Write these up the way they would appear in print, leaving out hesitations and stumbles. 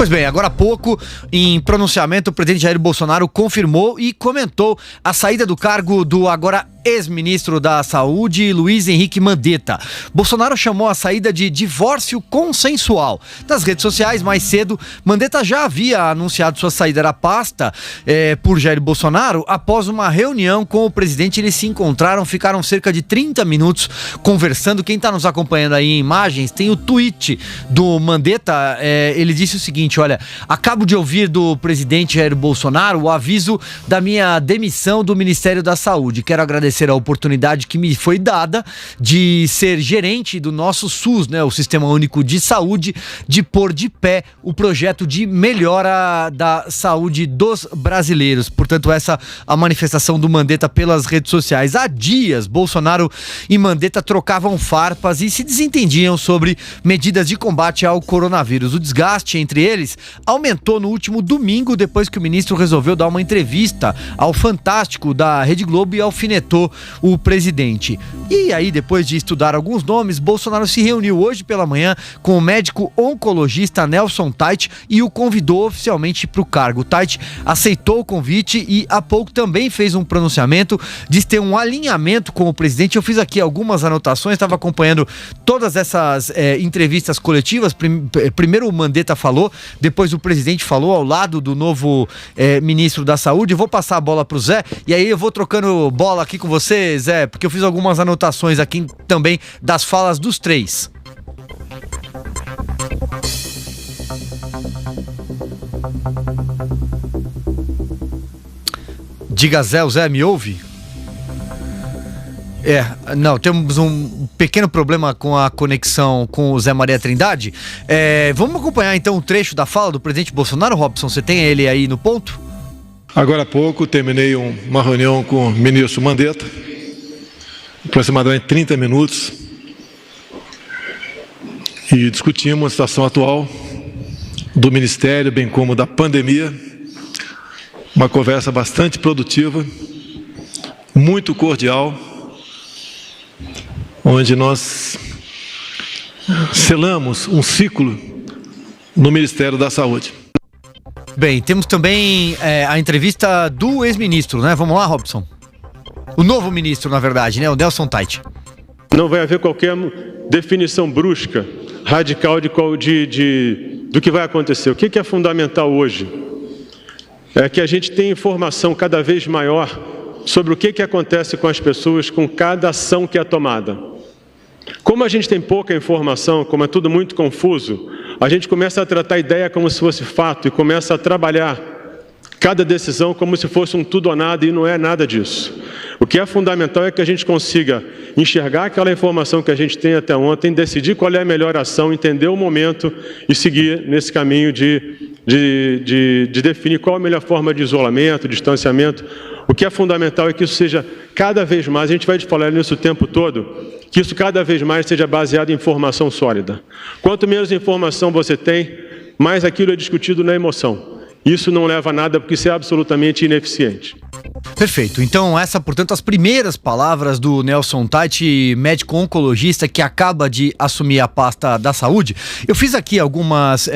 Pois bem, agora há pouco, em pronunciamento, o presidente Jair Bolsonaro confirmou e comentou a saída do cargo do agora ex-ministro da Saúde, Luiz Henrique Mandetta. Bolsonaro chamou a saída de divórcio consensual. Nas redes sociais, mais cedo, Mandetta já havia anunciado sua saída da pasta por Jair Bolsonaro. Após uma reunião com o presidente, eles se encontraram, ficaram cerca de 30 minutos conversando. Quem está nos acompanhando aí em imagens, tem o tweet do Mandetta. Ele disse o seguinte: olha, acabo de ouvir do presidente Jair Bolsonaro o aviso da minha demissão do Ministério da Saúde. Quero agradecer a oportunidade que me foi dada de ser gerente do nosso SUS, né, o Sistema Único de Saúde, de pôr de pé o projeto de melhora da saúde dos brasileiros. Portanto, essa a manifestação do Mandetta pelas redes sociais. Há dias, Bolsonaro e Mandetta trocavam farpas e se desentendiam sobre medidas de combate ao coronavírus. O desgaste entre eles aumentou no último domingo, depois que o ministro resolveu dar uma entrevista ao Fantástico da Rede Globo e alfinetou o presidente. E aí, depois de estudar alguns nomes, Bolsonaro se reuniu hoje pela manhã com o médico oncologista Nelson Tait e o convidou oficialmente para o cargo. Tait aceitou o convite e há pouco também fez um pronunciamento, diz ter um alinhamento com o presidente. Eu fiz aqui algumas anotações, estava acompanhando todas essas entrevistas coletivas. Primeiro o Mandetta falou, depois o presidente falou ao lado do novo ministro da Saúde. Eu vou passar a bola para o Zé e aí eu vou trocando bola aqui com você, Zé, porque eu fiz algumas anotações aqui também das falas dos três. Diga, Zé, o Zé me ouve? Não, temos um pequeno problema com a conexão com o Zé Maria Trindade. Vamos acompanhar então o trecho da fala do presidente Bolsonaro, Robson? Você tem ele aí no ponto? Agora há pouco terminei uma reunião com o ministro Mandetta, aproximadamente 30 minutos, e discutimos a situação atual do Ministério, bem como da pandemia. Uma conversa bastante produtiva, muito cordial, onde nós selamos um ciclo no Ministério da Saúde. Bem, temos também a entrevista do ex-ministro, né? Vamos lá, Robson? O novo ministro, na verdade, né? O Nelson Tait. Não vai haver qualquer definição brusca, radical do que vai acontecer. O que é fundamental hoje é que a gente tenha informação cada vez maior sobre o que acontece com as pessoas com cada ação que é tomada. Como a gente tem pouca informação, como é tudo muito confuso, a gente começa a tratar a ideia como se fosse fato e começa a trabalhar cada decisão como se fosse um tudo ou nada, e não é nada disso. O que é fundamental é que a gente consiga enxergar aquela informação que a gente tem até ontem, decidir qual é a melhor ação, entender o momento e seguir nesse caminho de definir qual a melhor forma de isolamento, distanciamento. O que é fundamental é que isso seja cada vez mais, a gente vai falar nisso o tempo todo, que isso cada vez mais seja baseado em informação sólida. Quanto menos informação você tem, mais aquilo é discutido na emoção. Isso não leva a nada, porque isso é absolutamente ineficiente. Perfeito. Então, portanto, as primeiras palavras do Nelson Tait, médico oncologista que acaba de assumir a pasta da saúde. Eu fiz aqui algumas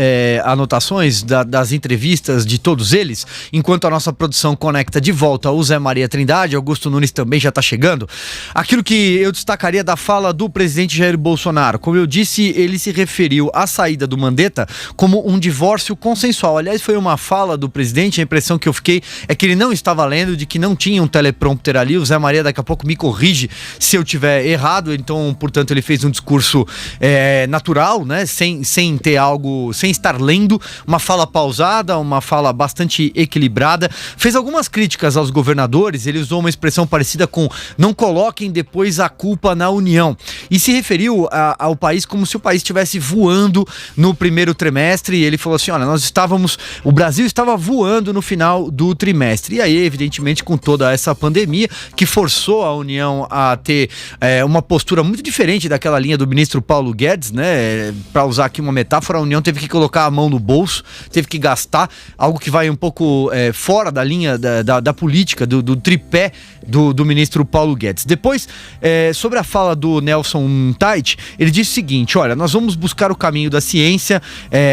anotações das entrevistas de todos eles, enquanto a nossa produção conecta de volta o Zé Maria Trindade. Augusto Nunes também já está chegando. Aquilo que eu destacaria da fala do presidente Jair Bolsonaro, como eu disse, ele se referiu à saída do Mandetta como um divórcio consensual. Aliás, foi uma fala do presidente, a impressão que eu fiquei é que ele não estava lendo, de que não tinha um teleprompter ali. O Zé Maria daqui a pouco me corrige se eu tiver errado. Então, portanto, ele fez um discurso natural, né? Sem ter algo, sem estar lendo, uma fala pausada, uma fala bastante equilibrada. Fez algumas críticas aos governadores. Ele usou uma expressão parecida com "não coloquem depois a culpa na União", e se referiu ao país como se o país estivesse voando no primeiro trimestre. E ele falou assim: olha, o Brasil estava voando no final do trimestre. E aí, evidentemente, com toda essa pandemia que forçou a União a ter uma postura muito diferente daquela linha do ministro Paulo Guedes, né? Para usar aqui uma metáfora, a União teve que colocar a mão no bolso, teve que gastar, algo que vai um pouco fora da linha da política, do tripé do ministro Paulo Guedes. Depois, sobre a fala do Nelson Tait, ele disse o seguinte: olha, nós vamos buscar o caminho da ciência,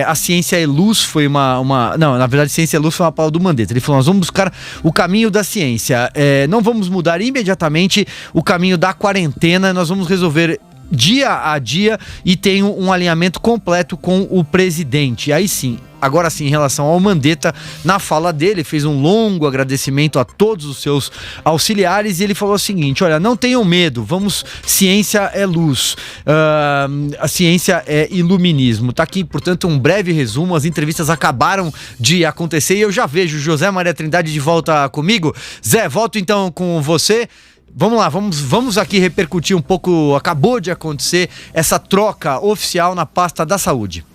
a ciência é luz, foi não, na verdade, ciência é luz foi uma palavra do Mandetta. Ele falou: nós vamos buscar o caminho da ciência, não vamos mudar imediatamente o caminho da quarentena, nós vamos resolver dia a dia e tem um alinhamento completo com o presidente. E aí sim, agora sim, em relação ao Mandetta, na fala dele, fez um longo agradecimento a todos os seus auxiliares e ele falou o seguinte: olha, não tenham medo, ciência é luz, a ciência é iluminismo. Tá aqui, portanto, um breve resumo, as entrevistas acabaram de acontecer e eu já vejo José Maria Trindade de volta comigo. Zé, volto então com você. Vamos lá, vamos aqui repercutir um pouco. Acabou de acontecer essa troca oficial na pasta da saúde.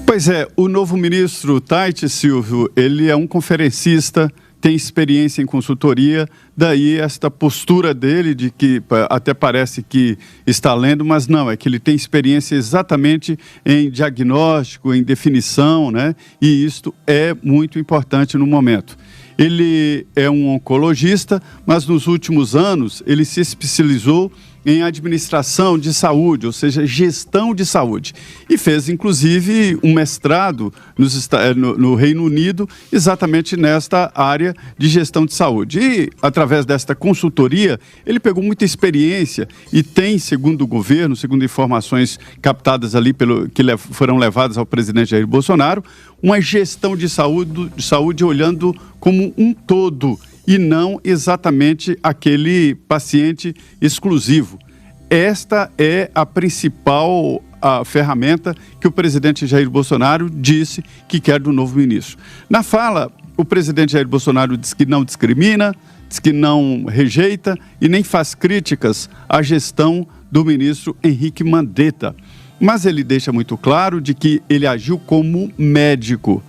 Pois é, o novo ministro Tait, Silvio, ele é um conferencista, tem experiência em consultoria, daí esta postura dele de que até parece que está lendo, mas não, é que ele tem experiência exatamente em diagnóstico, em definição, né? E isto é muito importante no momento. Ele é um oncologista, mas nos últimos anos ele se especializou em administração de saúde, ou seja, gestão de saúde. E fez, inclusive, um mestrado no Reino Unido, exatamente nesta área de gestão de saúde. E, através desta consultoria, ele pegou muita experiência e tem, segundo o governo, segundo informações captadas ali, que foram levadas ao presidente Jair Bolsonaro, uma gestão de saúde olhando como um todo, e não exatamente aquele paciente exclusivo. Esta é a principal ferramenta que o presidente Jair Bolsonaro disse que quer do novo ministro. Na fala, o presidente Jair Bolsonaro diz que não discrimina, diz que não rejeita e nem faz críticas à gestão do ministro Henrique Mandetta. Mas ele deixa muito claro de que ele agiu como médico,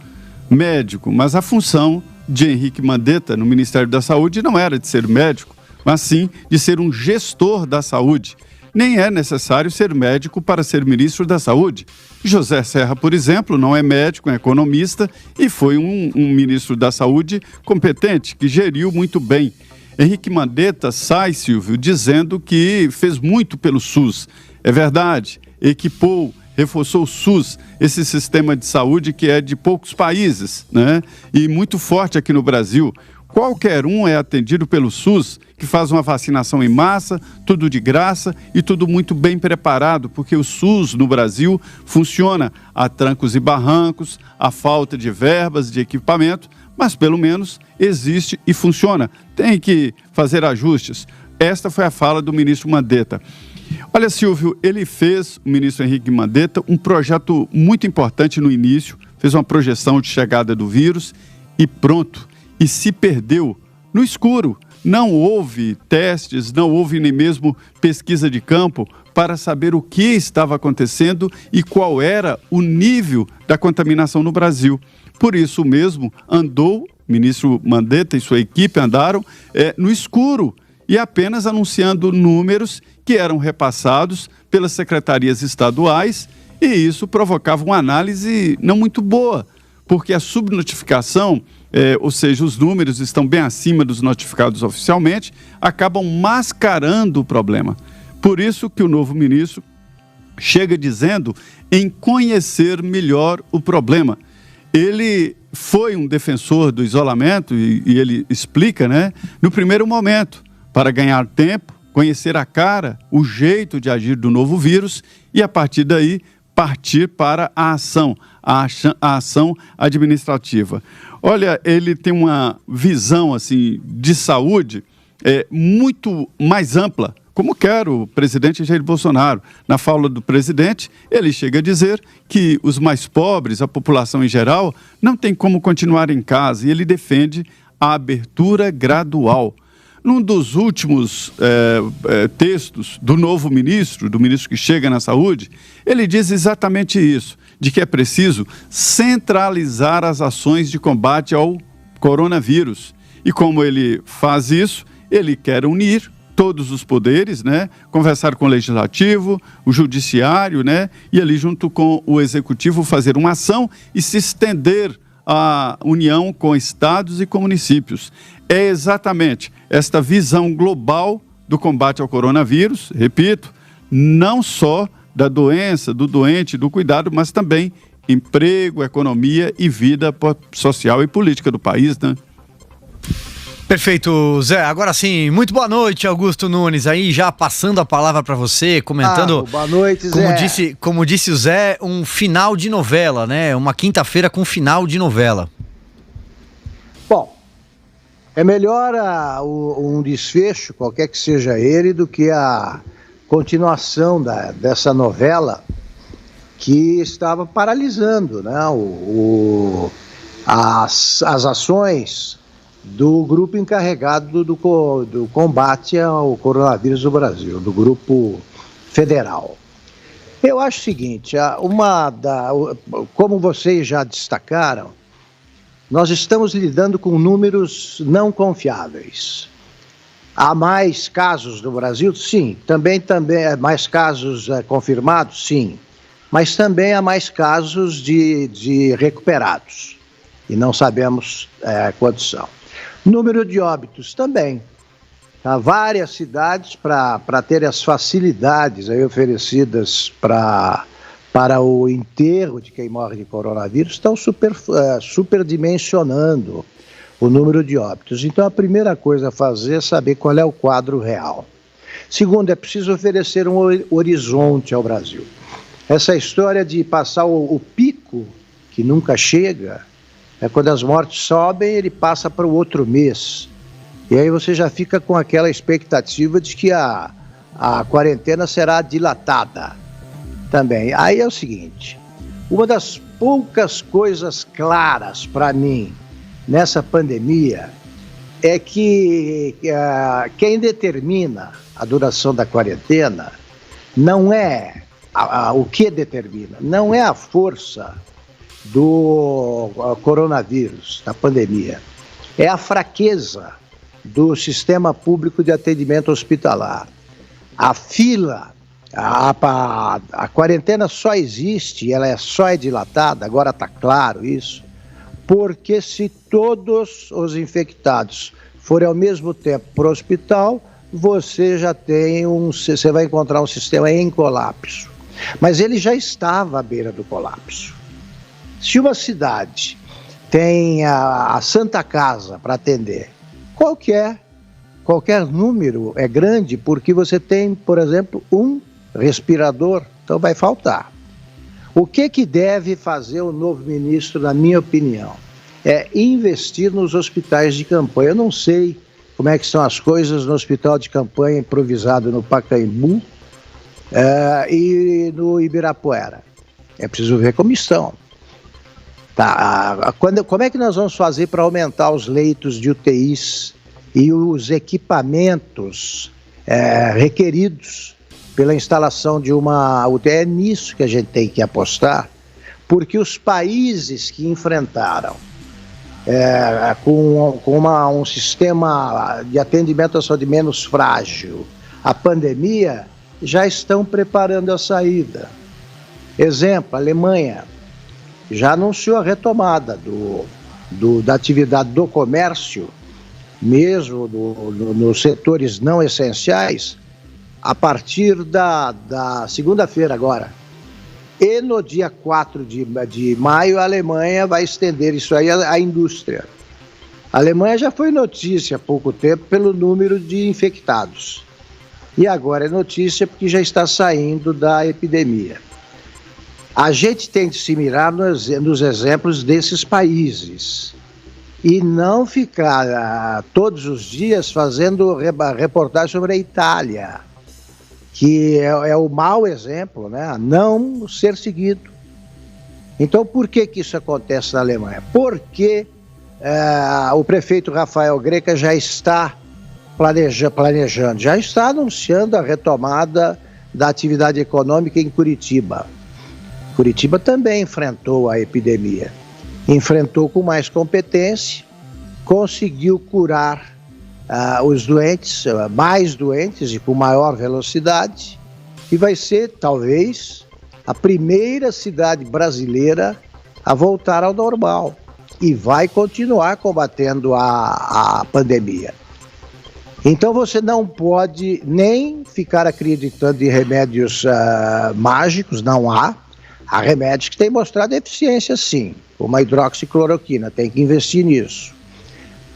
mas a função de Henrique Mandetta no Ministério da Saúde não era de ser médico, mas sim de ser um gestor da saúde. Nem é necessário ser médico para ser ministro da Saúde. José Serra, por exemplo, não é médico, é economista e foi um ministro da Saúde competente, que geriu muito bem. Henrique Mandetta sai, Silvio, dizendo que fez muito pelo SUS. É verdade, equipou, reforçou o SUS, esse sistema de saúde que é de poucos países, né? E muito forte aqui no Brasil. Qualquer um é atendido pelo SUS, que faz uma vacinação em massa, tudo de graça e tudo muito bem preparado, porque o SUS no Brasil funciona a trancos e barrancos, a falta de verbas, de equipamento, mas pelo menos existe e funciona. Tem que fazer ajustes. Esta foi a fala do ministro Mandetta. Olha, Silvio, o ministro Henrique Mandetta, um projeto muito importante no início, fez uma projeção de chegada do vírus e pronto, e se perdeu no escuro. Não houve testes, não houve nem mesmo pesquisa de campo para saber o que estava acontecendo e qual era o nível da contaminação no Brasil. Por isso mesmo, o ministro Mandetta e sua equipe andaram no escuro e apenas anunciando números que eram repassados pelas secretarias estaduais, e isso provocava uma análise não muito boa, porque a subnotificação, ou seja, os números estão bem acima dos notificados oficialmente, acabam mascarando o problema. Por isso que o novo ministro chega dizendo em conhecer melhor o problema. Ele foi um defensor do isolamento e ele explica, né, no primeiro momento, para ganhar tempo, conhecer a cara, o jeito de agir do novo vírus e, a partir daí, partir para a ação administrativa. Olha, ele tem uma visão assim, de saúde muito mais ampla, como quer o presidente Jair Bolsonaro. Na fala do presidente, ele chega a dizer que os mais pobres, a população em geral, não tem como continuar em casa, e ele defende a abertura gradual. Num dos últimos textos do novo ministro, do ministro que chega na saúde, ele diz exatamente isso, de que é preciso centralizar as ações de combate ao coronavírus. E como ele faz isso, ele quer unir todos os poderes, né? Conversar com o legislativo, o judiciário, né? E ali junto com o executivo fazer uma ação e se estender a união com estados e com municípios. É exatamente esta visão global do combate ao coronavírus, repito, não só da doença, do doente, do cuidado, mas também emprego, economia e vida social e política do país, né? Perfeito, Zé. Agora sim, muito boa noite, Augusto Nunes. Aí já passando a palavra para você, comentando. Boa noite, Zé. Como disse o Zé, um final de novela, né? Uma quinta-feira com final de novela. Bom, é melhor um desfecho, qualquer que seja ele, do que a continuação dessa novela que estava paralisando, né? As ações do grupo encarregado do combate ao coronavírus no Brasil, do grupo federal. Eu acho o seguinte, como vocês já destacaram, nós estamos lidando com números não confiáveis. Há mais casos no Brasil? Sim. Também mais casos confirmados? Sim. Mas também há mais casos de recuperados. E não sabemos quantos são. Número de óbitos também. Há várias cidades para ter as facilidades aí oferecidas para o enterro de quem morre de coronavírus, estão superdimensionando o número de óbitos. Então, a primeira coisa a fazer é saber qual é o quadro real. Segundo, é preciso oferecer um horizonte ao Brasil. Essa história de passar o pico, que nunca chega, quando as mortes sobem, ele passa para o outro mês. E aí você já fica com aquela expectativa de que a quarentena será dilatada também. Aí é o seguinte, uma das poucas coisas claras para mim nessa pandemia é que quem determina a duração da quarentena não é o que determina, não é a força do coronavírus, da pandemia, é a fraqueza do sistema público de atendimento hospitalar. A fila, a quarentena só existe, ela só é dilatada, agora está claro isso, porque se todos os infectados forem ao mesmo tempo para o hospital, você vai encontrar um sistema em colapso. Mas ele já estava à beira do colapso. Se uma cidade tem a Santa Casa para atender, qualquer número é grande, porque você tem, por exemplo, um respirador, então vai faltar. O que deve fazer o novo ministro, na minha opinião, é investir nos hospitais de campanha. Eu não sei como é que são as coisas no hospital de campanha improvisado no Pacaembu e no Ibirapuera. É preciso ver como estão. Tá, como é que nós vamos fazer para aumentar os leitos de UTIs e os equipamentos requeridos pela instalação de uma UTI? É nisso que a gente tem que apostar, porque os países que enfrentaram com um sistema de atendimento à saúde menos frágil a pandemia já estão preparando a saída. Exemplo, a Alemanha já anunciou a retomada da atividade do comércio, mesmo nos setores não essenciais, a partir da segunda-feira agora. E no dia 4 de maio, a Alemanha vai estender isso aí à indústria. A Alemanha já foi notícia há pouco tempo pelo número de infectados. E agora é notícia porque já está saindo da epidemia. A gente tem de se mirar nos exemplos desses países e não ficar todos os dias fazendo reportagem sobre a Itália, que é o mau exemplo, né? A não ser seguido. Então, por que isso acontece na Alemanha? Porque o prefeito Rafael Greca já está planejando, já está anunciando a retomada da atividade econômica em Curitiba. Curitiba também enfrentou a epidemia, enfrentou com mais competência, conseguiu curar os doentes, mais doentes e com maior velocidade, e vai ser, talvez, a primeira cidade brasileira a voltar ao normal. e vai continuar combatendo a pandemia. Então você não pode nem ficar acreditando em remédios mágicos, não há. Há remédios que têm mostrado eficiência, sim, como a hidroxicloroquina, tem que investir nisso.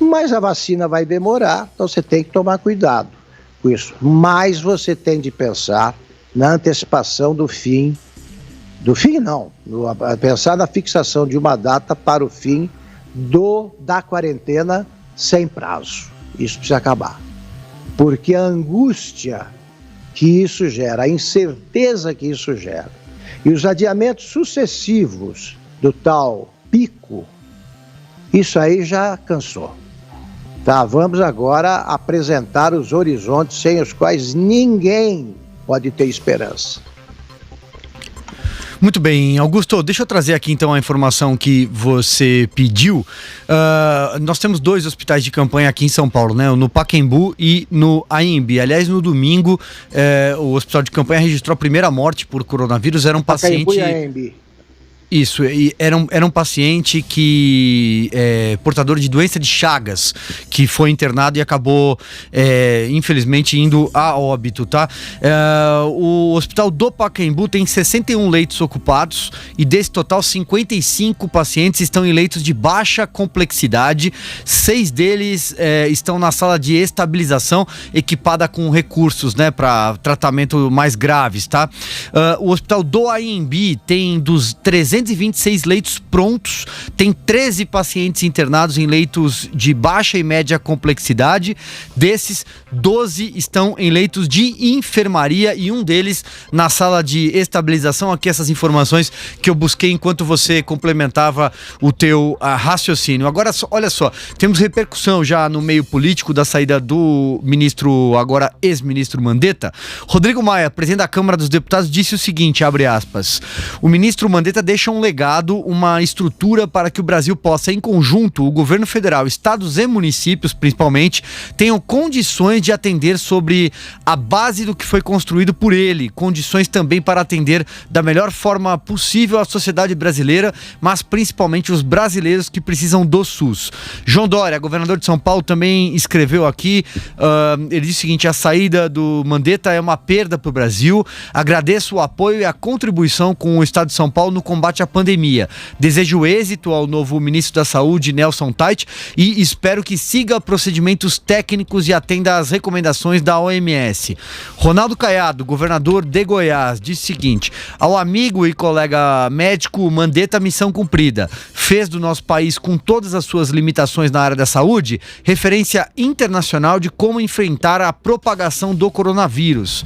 Mas a vacina vai demorar, então você tem que tomar cuidado com isso. Mas você tem de pensar na antecipação do fim não, pensar na fixação de uma data para o fim da quarentena sem prazo. Isso precisa acabar. Porque a angústia que isso gera, a incerteza que isso gera, e os adiamentos sucessivos do tal pico, isso aí já cansou. Tá, vamos agora apresentar os horizontes sem os quais ninguém pode ter esperança. Muito bem, Augusto, deixa eu trazer aqui então a informação que você pediu. Nós temos 2 hospitais de campanha aqui em São Paulo, né? No Pacaembu e no Anhembi. Aliás, no domingo, o hospital de campanha registrou a primeira morte por coronavírus. Era um paciente... Pacaembu e Anhembi. Isso, e era um paciente que portador de doença de Chagas, que foi internado e acabou, infelizmente, indo a óbito, tá? O hospital do Pacaembu tem 61 leitos ocupados e desse total 55 pacientes estão em leitos de baixa complexidade, 6 deles estão na sala de estabilização equipada com recursos, né, para tratamento mais graves, tá? O hospital do Anhembi tem dos 326 leitos prontos, tem 13 pacientes internados em leitos de baixa e média complexidade. Desses, 12 estão em leitos de enfermaria e um deles na sala de estabilização. Aqui essas informações que eu busquei enquanto você complementava o teu raciocínio. Agora, olha só, temos repercussão já no meio político da saída do ministro, agora ex-ministro Mandetta. Rodrigo Maia, presidente da Câmara dos Deputados, disse o seguinte, abre aspas: o ministro Mandetta deixa um legado, uma estrutura para que o Brasil possa, em conjunto, o governo federal, estados e municípios, principalmente, tenham condições de atender sobre a base do que foi construído por ele, condições também para atender da melhor forma possível a sociedade brasileira, mas principalmente os brasileiros que precisam do SUS. João Dória, governador de São Paulo, também escreveu aqui, ele disse o seguinte: a saída do Mandetta é uma perda para o Brasil, agradeço o apoio e a contribuição com o estado de São Paulo no combate à pandemia. Desejo êxito ao novo ministro da Saúde, Nelson Taichi, e espero que siga procedimentos técnicos e atenda às recomendações da OMS. Ronaldo Caiado, governador de Goiás, disse o seguinte: ao amigo e colega médico Mandetta, missão cumprida. Fez do nosso país, com todas as suas limitações na área da saúde, referência internacional de como enfrentar a propagação do coronavírus.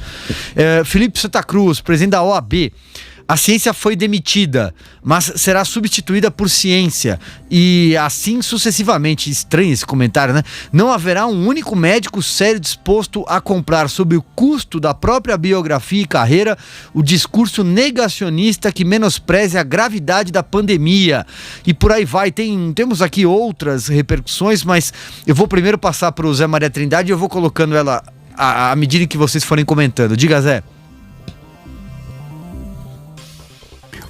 Felipe Santa Cruz, presidente da OAB: a ciência foi demitida, mas será substituída por ciência. E assim sucessivamente. Estranho esse comentário, né? Não haverá um único médico sério disposto a comprar, sob o custo da própria biografia e carreira, o discurso negacionista que menospreze a gravidade da pandemia. E por aí vai. Temos aqui outras repercussões, mas eu vou primeiro passar para o Zé Maria Trindade e eu vou colocando ela à medida que vocês forem comentando. Diga, Zé.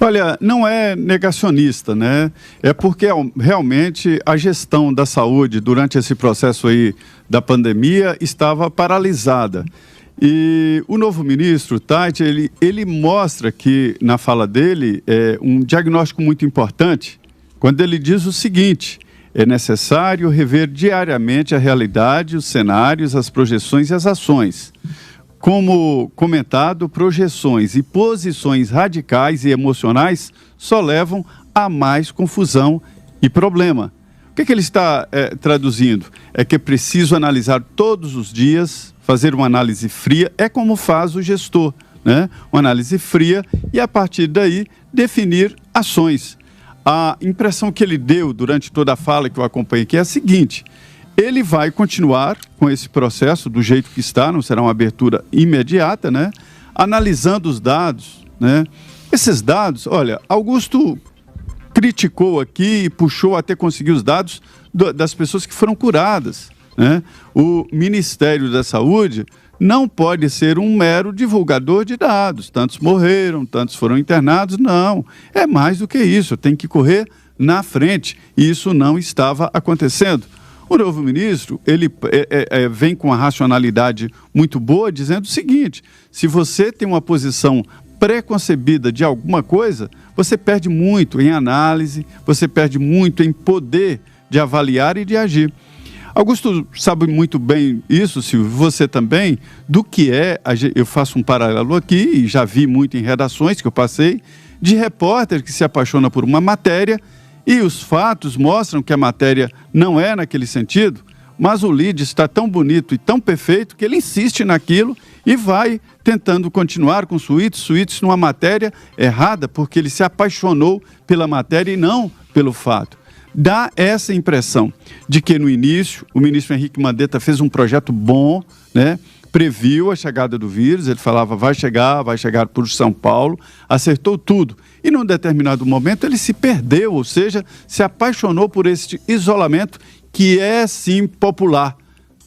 Olha, não é negacionista, né? É porque realmente a gestão da saúde durante esse processo aí da pandemia estava paralisada. E o novo ministro, Taichi, ele mostra que, na fala dele, um diagnóstico muito importante, quando ele diz o seguinte: é necessário rever diariamente a realidade, os cenários, as projeções e as ações. Como comentado, projeções e posições radicais e emocionais só levam a mais confusão e problema. O que ele está traduzindo? É que é preciso analisar todos os dias, fazer uma análise fria, é como faz o gestor, né? Uma análise fria e, a partir daí, definir ações. A impressão que ele deu durante toda a fala que eu acompanhei aqui é a seguinte: ele vai continuar com esse processo do jeito que está, não será uma abertura imediata, né? Analisando os dados, né? Esses dados, olha, Augusto criticou aqui e puxou até conseguir os dados das pessoas que foram curadas, né? O Ministério da Saúde não pode ser um mero divulgador de dados. Tantos morreram, tantos foram internados, não. É mais do que isso, tem que correr na frente, e isso não estava acontecendo. O novo ministro, ele vem com uma racionalidade muito boa, dizendo o seguinte: se você tem uma posição preconcebida de alguma coisa, você perde muito em análise, você perde muito em poder de avaliar e de agir. Augusto sabe muito bem isso, Silvio, você também, do que eu faço um paralelo aqui, e já vi muito em redações que eu passei, de repórter que se apaixona por uma matéria e os fatos mostram que a matéria não é naquele sentido, mas o lead está tão bonito e tão perfeito que ele insiste naquilo e vai tentando continuar com suítes numa matéria errada, porque ele se apaixonou pela matéria e não pelo fato. Dá essa impressão de que no início o ministro Henrique Mandetta fez um projeto bom, né? Previu a chegada do vírus, ele falava vai chegar por São Paulo, acertou tudo. E num determinado momento ele se perdeu, ou seja, se apaixonou por este isolamento que é sim popular.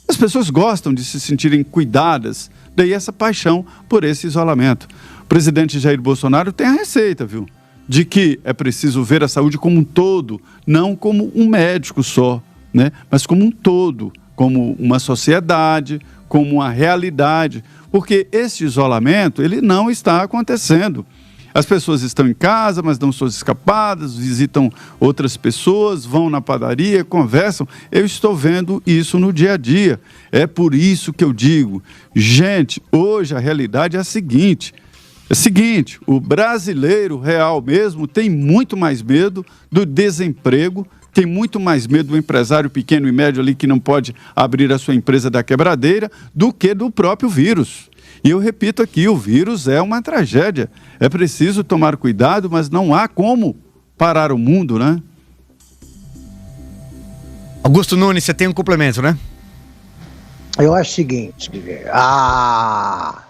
As pessoas gostam de se sentirem cuidadas, daí essa paixão por esse isolamento. O presidente Jair Bolsonaro tem a receita, viu? De que é preciso ver a saúde como um todo, não como um médico só, né? Mas como um todo, como uma sociedade, como uma realidade, porque esse isolamento, ele não está acontecendo. As pessoas estão em casa, mas dão suas escapadas, visitam outras pessoas, vão na padaria, conversam. Eu estou vendo isso no dia a dia. É por isso que eu digo, gente, hoje a realidade é a seguinte, o brasileiro real mesmo tem muito mais medo do desemprego, tem muito mais medo do empresário pequeno e médio ali que não pode abrir a sua empresa da quebradeira do que do próprio vírus. E eu repito aqui, o vírus é uma tragédia. É preciso tomar cuidado, mas não há como parar o mundo, né? Augusto Nunes, você tem um complemento, né? Eu acho o seguinte, a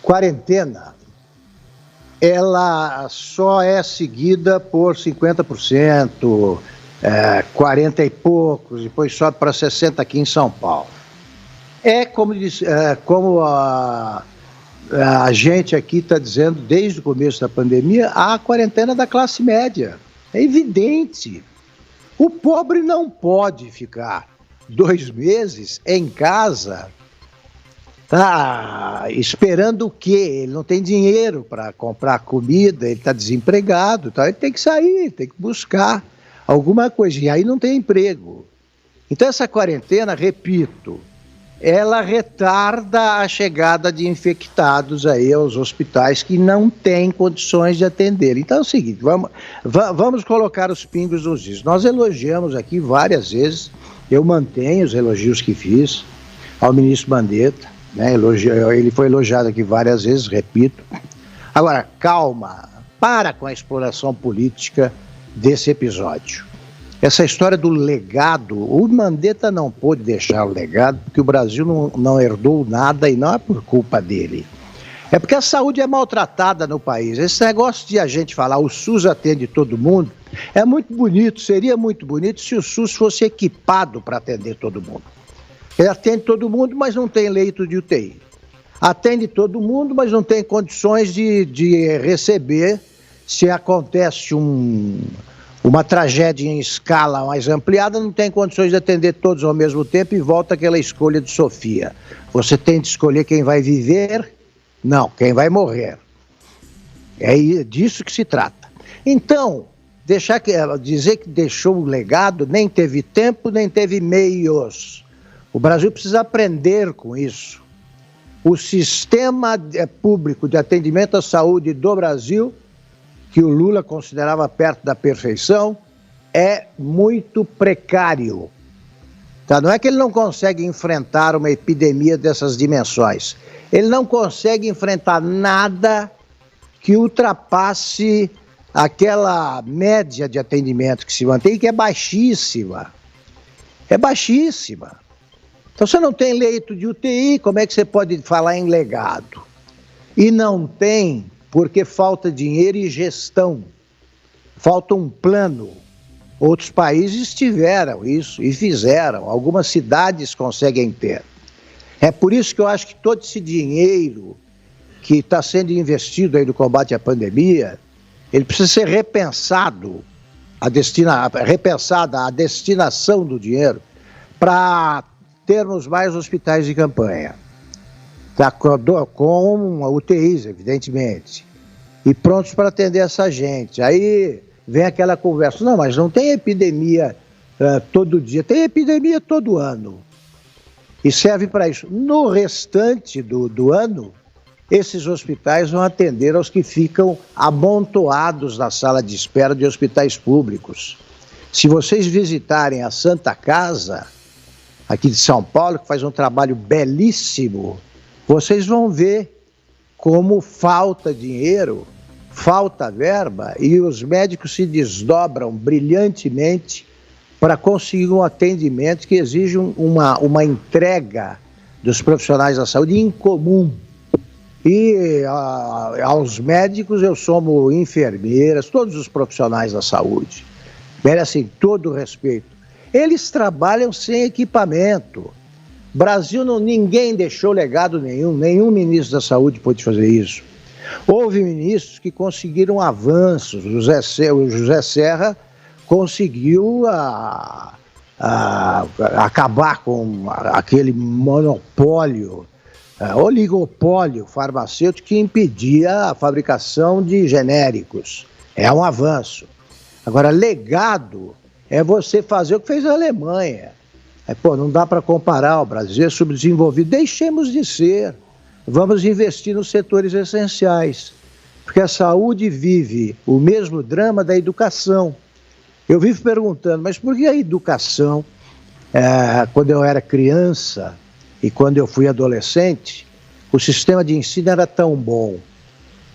quarentena, ela só é seguida por 50%, 40 e poucos, depois sobe para 60% aqui em São Paulo. É como a gente aqui está dizendo desde o começo da pandemia, a quarentena da classe média. É evidente. O pobre não pode ficar 2 meses em casa, tá esperando o quê? Ele não tem dinheiro para comprar comida, ele está desempregado, tá? Ele tem que sair, tem que buscar alguma coisa, e aí não tem emprego. Então essa quarentena, repito, ela retarda a chegada de infectados aí aos hospitais que não têm condições de atender. Então é o seguinte, vamos colocar os pingos nos is. Nós elogiamos aqui várias vezes, eu mantenho os elogios que fiz ao ministro Mandetta, né? Ele foi elogiado aqui várias vezes, repito. Agora, calma, para com a exploração política desse episódio. Essa história do legado, o Mandetta não pôde deixar o legado porque o Brasil não herdou nada e não é por culpa dele. É porque a saúde é maltratada no país. Esse negócio de a gente falar o SUS atende todo mundo é muito bonito, seria muito bonito se o SUS fosse equipado para atender todo mundo. Ele atende todo mundo, mas não tem leito de UTI. Atende todo mundo, mas não tem condições de receber se acontece uma tragédia em escala mais ampliada, não tem condições de atender todos ao mesmo tempo e volta aquela escolha de Sofia. Você tem de escolher quem vai viver? Não, quem vai morrer. É disso que se trata. Então, dizer que deixou um legado, nem teve tempo, nem teve meios. O Brasil precisa aprender com isso. O sistema público de atendimento à saúde do Brasil, que o Lula considerava perto da perfeição, é muito precário. Tá? Não é que ele não consegue enfrentar uma epidemia dessas dimensões. Ele não consegue enfrentar nada que ultrapasse aquela média de atendimento que se mantém, que é baixíssima. É baixíssima. Então, você não tem leito de UTI, como é que você pode falar em legado? E não tem porque falta dinheiro e gestão. Falta um plano. Outros países tiveram isso e fizeram. Algumas cidades conseguem ter. É por isso que eu acho que todo esse dinheiro que está sendo investido aí no combate à pandemia, ele precisa ser repensado repensada a destinação do dinheiro para termos mais hospitais de campanha, com UTIs, evidentemente, e prontos para atender essa gente. Aí vem aquela conversa, não, mas não tem epidemia todo dia, tem epidemia todo ano, e serve para isso. No restante do ano, esses hospitais vão atender aos que ficam amontoados na sala de espera de hospitais públicos. Se vocês visitarem a Santa Casa, aqui de São Paulo, que faz um trabalho belíssimo, vocês vão ver como falta dinheiro, falta verba, e os médicos se desdobram brilhantemente para conseguir um atendimento que exige uma entrega dos profissionais da saúde incomum. E aos médicos eu somo enfermeiras, todos os profissionais da saúde, merecem todo o respeito. Eles trabalham sem equipamento. Brasil, ninguém deixou legado nenhum ministro da saúde pôde fazer isso. Houve ministros que conseguiram avanços, o José Serra conseguiu acabar com aquele monopólio, oligopólio farmacêutico que impedia a fabricação de genéricos. É um avanço. Agora, legado é você fazer o que fez a Alemanha. Não dá para comparar, o Brasil é subdesenvolvido. Deixemos de ser. Vamos investir nos setores essenciais. Porque a saúde vive o mesmo drama da educação. Eu vivo perguntando, mas por que a educação, quando eu era criança e quando eu fui adolescente, o sistema de ensino era tão bom?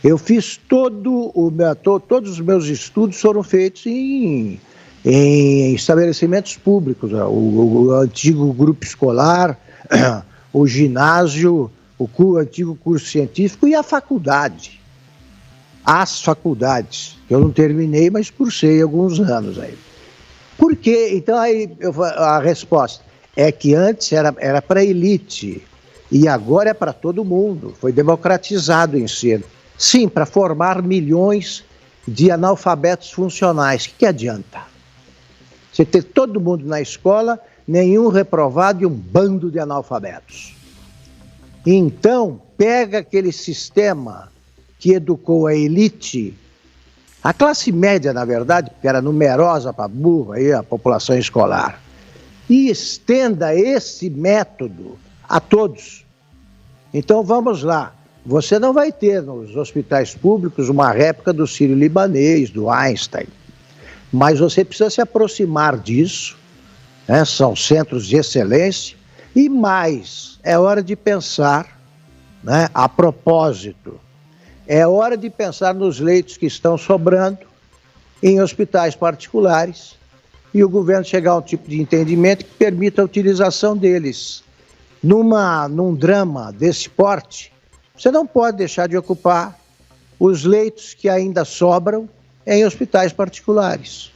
Eu fiz todos os meus estudos foram feitos em estabelecimentos públicos, o antigo grupo escolar, o ginásio, o antigo curso científico e a faculdade. As faculdades, que eu não terminei, mas cursei alguns anos aí. Por quê? Então aí a resposta é que antes era para a elite e agora é para todo mundo. Foi democratizado o ensino. Sim, para formar milhões de analfabetos funcionais. O que adianta? Você ter todo mundo na escola, nenhum reprovado e um bando de analfabetos. Então, pega aquele sistema que educou a elite, a classe média, na verdade, porque era numerosa para burro, aí, a população escolar, e estenda esse método a todos. Então, vamos lá. Você não vai ter nos hospitais públicos uma réplica do Sírio-Libanês, do Einstein, mas você precisa se aproximar disso, né? São centros de excelência, e mais, é hora de pensar, né? A propósito, é hora de pensar nos leitos que estão sobrando em hospitais particulares e o governo chegar a um tipo de entendimento que permita a utilização deles. Num drama desse porte, você não pode deixar de ocupar os leitos que ainda sobram em hospitais particulares.